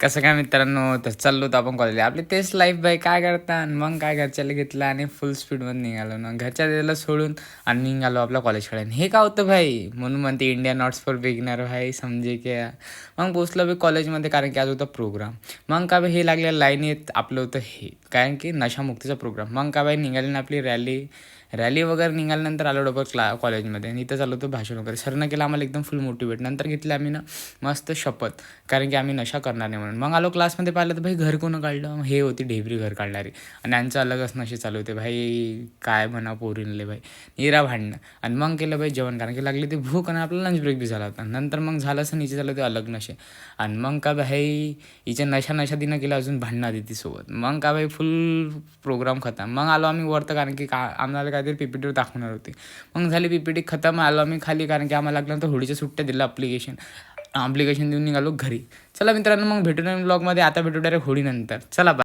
कसं काय मित्रांनो, तर चाललो होतो आपण कॉलेजला. आपली तेच लाईफ बाई, काय करता आणि मग काय घरच्याला घेतलं आणि फुल स्पीडमध्ये निघालो ना. घरच्या दिला सोडून आणि निघालो आपल्या कॉलेजकडे. हे का होतं भाई, म्हणून म्हणते इंडिया नॉट्स फॉर बिगिनर भाई, समजे क्या. मग पोचलो बी कॉलेजमध्ये, कारण की आज होता प्रोग्राम. मग का बा हे लागल्या लाईनीत आपलं होतं हे, कारण की नशामुक्तीचा प्रोग्राम. मग का बाई निघाली ना आपली रॅली वगैरे. निघाल्यानंतर आलो डबल कॉलेजमध्ये आणि इथं चालू होतं भाषण वगैरे. सरनं केलं आम्हाला एकदम फुल मोटिवेट. नंतर घेतलं आम्ही ना मस्त शपथ, कारण की आम्ही नशा करणार नाही म्हणून. मग आलो क्लासमध्ये, पाहिलं तर भाई घर कोण काढलं, हे होती ढेबरी घर काढणारी. आणि यांचं अलगच नशे चालू होते भाई, काय म्हणा पोरीनले भाई, निरा भांडणं. आणि मग केलं भाई जेवण, कारण की लागली ती भूक आणि आपला लंच ब्रेक बी झाला होता. नंतर मग झालं असं नीचे झालं ते अलग नशे. आणि मग का भाई हिच्या नशा दिनं केलं, अजून भांडणं आधी तिसोबत. मग का भाई फुल प्रोग्राम खतम. मग आलो आम्ही वरतं, कारण की आम्हाला काहीतरी पीपीटीवर दाखवणार होती. मग झाली पीपीटी खतम. आलो आम्ही खाली, कारण की आम्हाला लागलं तर होळीच्या सुट्ट्या दिलं ॲप्लिकेशन देऊन निघालो घरी. चला मित्रांनो, मग भेटू नवीन ब्लॉगमध्ये. आता भेटू डायरेक्ट होळीनंतर. चला बाय.